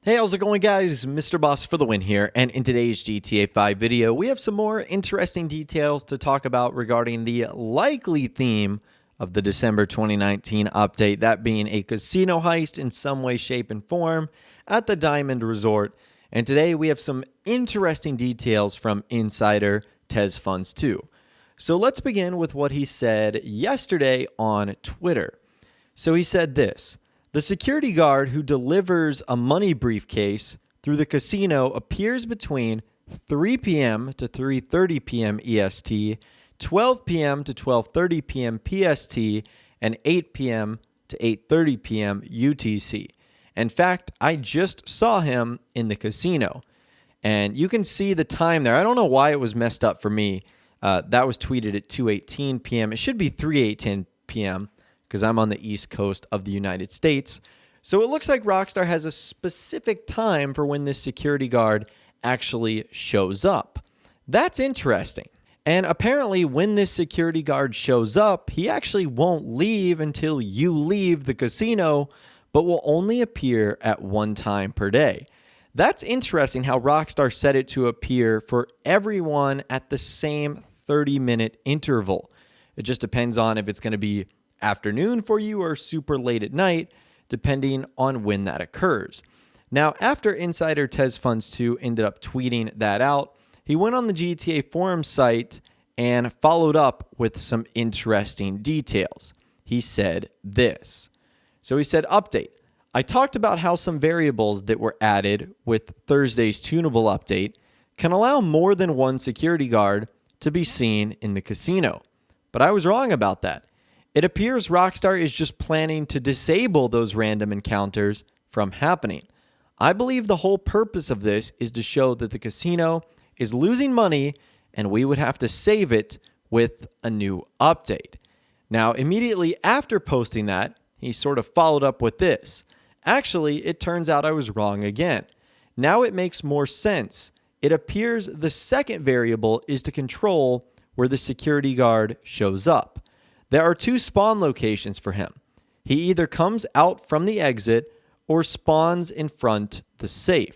Hey, how's it going, guys? Mr. Boss for the win here, and in today's GTA 5 video, we have some more interesting details to talk about regarding the likely theme of the December 2019 update, that being a casino heist in some way, shape, and form at the Diamond Resort. And today we have some interesting details from insider TezFunds2. So let's begin with what he said yesterday on Twitter. So he said this: the security guard who delivers a money briefcase through the casino appears between 3 p.m. to 3:30 p.m. EST, 12 p.m. to 12:30 p.m. PST, and 8 p.m. to 8:30 p.m. UTC. In fact, I just saw him in the casino, and you can see the time there. I don't know why it was messed up for me. That was tweeted at 2:18 p.m. It should be 3:18 p.m. because I'm on the East Coast of the United States. So it looks like Rockstar has a specific time for when this security guard actually shows up. That's interesting. And apparently when this security guard shows up, he actually won't leave until you leave the casino, but will only appear at one time per day. That's interesting how Rockstar set it to appear for everyone at the same 30-minute interval. It just depends on if it's going to be afternoon for you or super late at night, depending on when that occurs. Now, after insider TezFunds2 ended up tweeting that out, he went on the GTA forum site and followed up with some interesting details. He said this. So he said, update. I talked about how some variables that were added with Thursday's tunable update can allow more than one security guard to be seen in the casino. But I was wrong about that. It appears Rockstar is just planning to disable those random encounters from happening. I believe the whole purpose of this is to show that the casino is losing money and we would have to save it with a new update. Now, immediately after posting that, he sort of followed up with this. Actually, it turns out I was wrong again. Now it makes more sense. It appears the second variable is to control where the security guard shows up. There are two spawn locations for him. He either comes out from the exit or spawns in front the safe.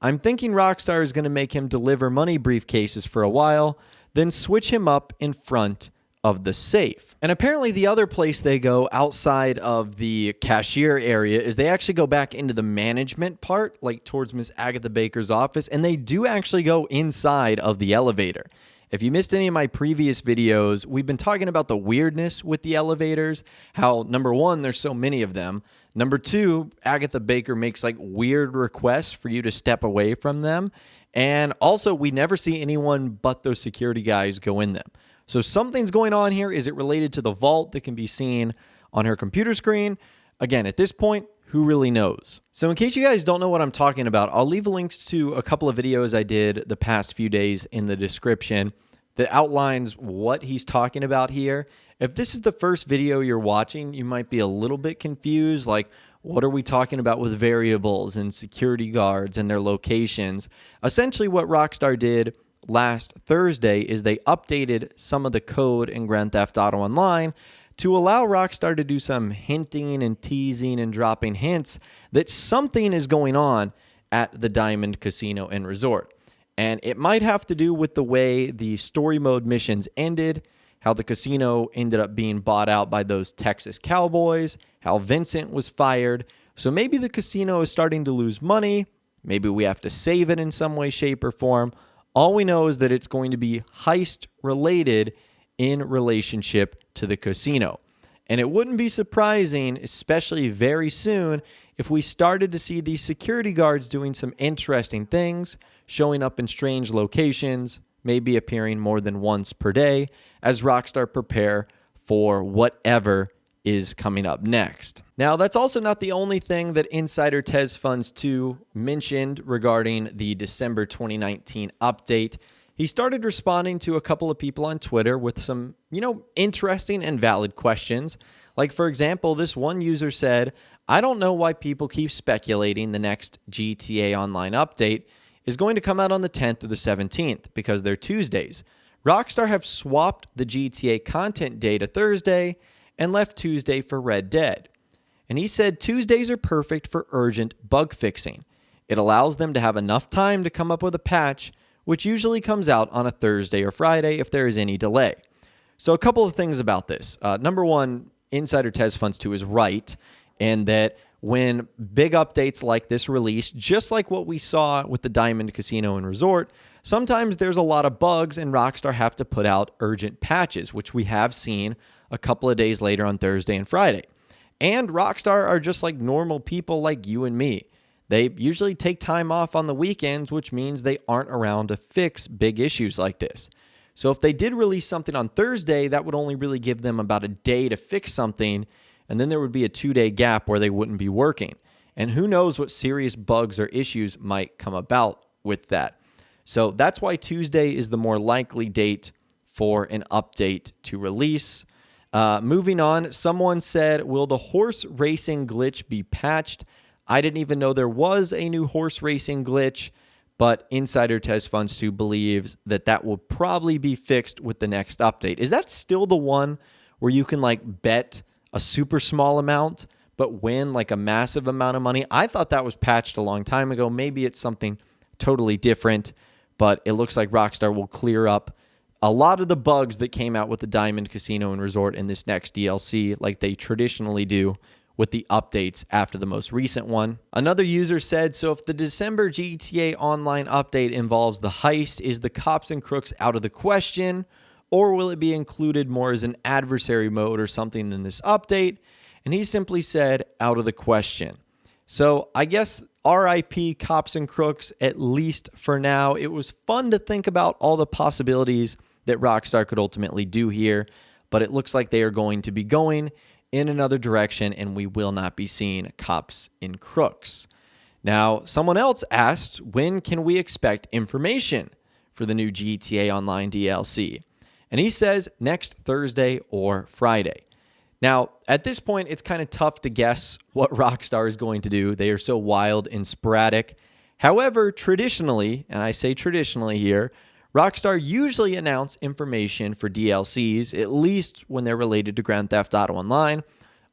I'm thinking Rockstar is going to make him deliver money briefcases for a while, then switch him up in front of the safe. And apparently the other place they go outside of the cashier area is they actually go back into the management part, like towards Miss Agatha Baker's office, and they do actually go inside of the elevator. If you missed any of my previous videos, we've been talking about the weirdness with the elevators, how number one, there's so many of them. Number two, Agatha Baker makes like weird requests for you to step away from them. And also, we never see anyone but those security guys go in them. So something's going on here. Is it related to the vault that can be seen on her computer screen? Again, at this point, who really knows? So in case you guys don't know what I'm talking about, I'll leave links to a couple of videos I did the past few days in the description that outlines what he's talking about here. If this is the first video you're watching, you might be a little bit confused, like, what are we talking about with variables and security guards and their locations? Essentially what Rockstar did last Thursday is they updated some of the code in Grand Theft Auto Online to allow Rockstar to do some hinting and teasing and dropping hints that something is going on at the Diamond Casino and Resort. And it might have to do with the way the story mode missions ended, how the casino ended up being bought out by those Texas Cowboys, how Vincent was fired. So maybe the casino is starting to lose money. Maybe we have to save it in some way, shape, or form. All we know is that it's going to be heist related in relationship to the casino. And it wouldn't be surprising, especially very soon, if we started to see these security guards doing some interesting things, showing up in strange locations, maybe appearing more than once per day, as Rockstar prepare for whatever is coming up next. Now, that's also not the only thing that insider TezFunds2 mentioned regarding the December 2019 update. He started responding to a couple of people on Twitter with some, interesting and valid questions. Like, for example, this one user said, I don't know why people keep speculating the next GTA Online update is going to come out on the 10th or the 17th because they're Tuesdays. Rockstar have swapped the GTA content day to Thursday and left Tuesday for Red Dead. And he said Tuesdays are perfect for urgent bug fixing. It allows them to have enough time to come up with a patch, which usually comes out on a Thursday or Friday if there is any delay. So a couple of things about this. Number one, Insider TezFunds2 is right in that when big updates like this release, just like what we saw with the Diamond Casino and Resort, sometimes there's a lot of bugs and Rockstar have to put out urgent patches, which we have seen a couple of days later on Thursday and Friday. And Rockstar are just like normal people like you and me. They usually take time off on the weekends, which means they aren't around to fix big issues like this. So if they did release something on Thursday, that would only really give them about a day to fix something, and then there would be a 2-day gap where they wouldn't be working. And who knows what serious bugs or issues might come about with that. So that's why Tuesday is the more likely date for an update to release. Moving on, someone said, will the horse racing glitch be patched? I didn't even know there was a new horse racing glitch, but Insider TezFunds2 believes that that will probably be fixed with the next update. Is that still the one where you can like bet a super small amount but win like a massive amount of money? I thought that was patched a long time ago. Maybe it's something totally different, but it looks like Rockstar will clear up a lot of the bugs that came out with the Diamond Casino and Resort in this next DLC like they traditionally do with the updates after the most recent one. Another user said, so if the December GTA Online update involves the heist, is the cops and crooks out of the question, or will it be included more as an adversary mode or something in this update? And he simply said, out of the question. So I guess RIP cops and crooks, at least for now. It was fun to think about all the possibilities that Rockstar could ultimately do here, but it looks like they are going to be going in another direction, and we will not be seeing cops and crooks. Now, someone else asked, when can we expect information for the new GTA Online DLC? And he says next Thursday or Friday. Now, at this point, it's kind of tough to guess what Rockstar is going to do. They are so wild and sporadic. However, traditionally, and I say traditionally here, Rockstar usually announce information for DLCs, at least when they're related to Grand Theft Auto Online,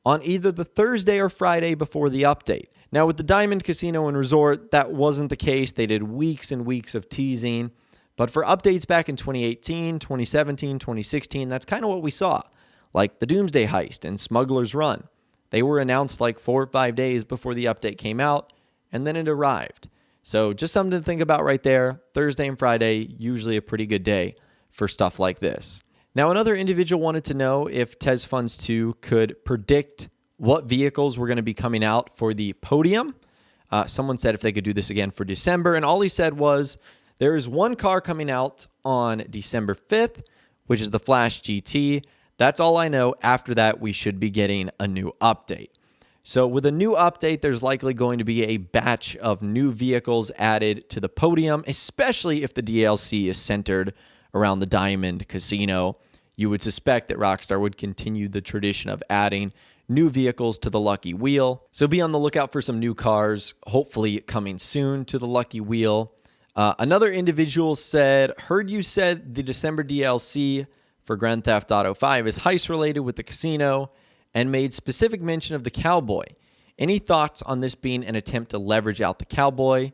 on either the Thursday or Friday before the update. Now, with the Diamond Casino and Resort, that wasn't the case. They did weeks and weeks of teasing. But for updates back in 2018, 2017, 2016, that's kind of what we saw. Like the Doomsday Heist and Smuggler's Run. They were announced like 4 or 5 days before the update came out, and then it arrived. So just something to think about right there. Thursday and Friday, usually a pretty good day for stuff like this. Now, another individual wanted to know if TezFunds2 could predict what vehicles were going to be coming out for the podium. Someone said if they could do this again for December, and all he said was there is one car coming out on December 5th, which is the Flash GT. That's all I know. After that, we should be getting a new update. So with a new update, there's likely going to be a batch of new vehicles added to the podium, especially if the DLC is centered around the Diamond Casino. You would suspect that Rockstar would continue the tradition of adding new vehicles to the Lucky Wheel. So be on the lookout for some new cars, hopefully coming soon to the Lucky Wheel. Another individual said, heard you said the December DLC for Grand Theft Auto 5 is heist related with the casino, and made specific mention of the cowboy. Any thoughts on this being an attempt to leverage out the cowboy?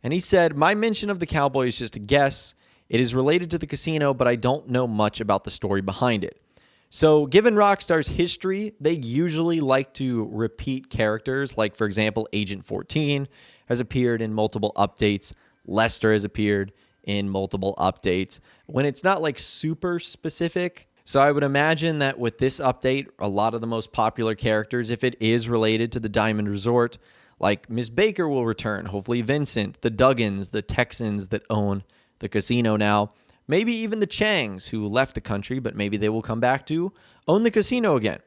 And he said, my mention of the cowboy is just a guess. It is related to the casino, but I don't know much about the story behind it. So given Rockstar's history, they usually like to repeat characters. Like, for example, Agent 14 has appeared in multiple updates. Lester has appeared in multiple updates. When it's not like super specific, so I would imagine that with this update, a lot of the most popular characters, if it is related to the Diamond Resort, like Miss Baker will return, hopefully Vincent, the Duggans, the Texans that own the casino now, maybe even the Changs who left the country, but maybe they will come back to own the casino again.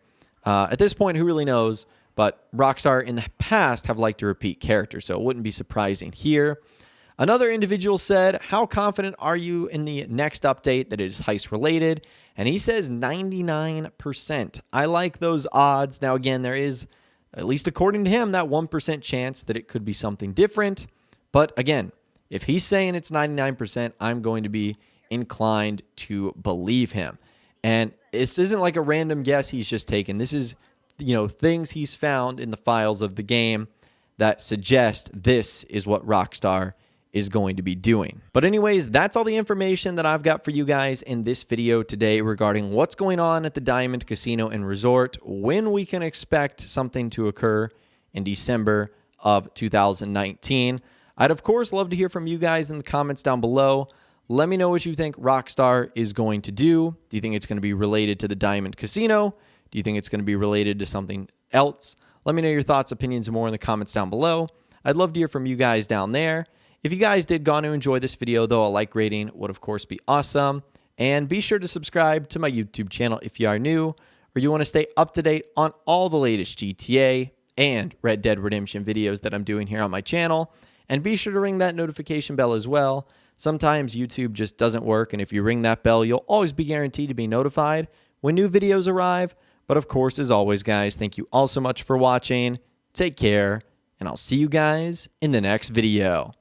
At this point, who really knows? But Rockstar in the past have liked to repeat characters, so it wouldn't be surprising here. Another individual said, how confident are you in the next update that it is heist related? And he says 99%. I like those odds. Now, again, there is, at least according to him, that 1% chance that it could be something different. But again, if he's saying it's 99%, I'm going to be inclined to believe him. And this isn't like a random guess he's just taken. This is, things he's found in the files of the game that suggest this is what Rockstar is going to be doing. But anyways, that's all the information that I've got for you guys in this video today regarding what's going on at the Diamond Casino and Resort, when we can expect something to occur in December of 2019. I'd of course love to hear from you guys in the comments down below. Let me know what you think Rockstar is going to do. Do you think it's going to be related to the Diamond Casino? Do you think it's going to be related to something else? Let me know your thoughts, opinions, and more in the comments down below. I'd love to hear from you guys down there. If you guys did go on to enjoy this video, though, a like rating would, of course, be awesome. And be sure to subscribe to my YouTube channel if you are new, or you want to stay up to date on all the latest GTA and Red Dead Redemption videos that I'm doing here on my channel. And be sure to ring that notification bell as well. Sometimes YouTube just doesn't work, and if you ring that bell, you'll always be guaranteed to be notified when new videos arrive. But of course, as always, guys, thank you all so much for watching. Take care, and I'll see you guys in the next video.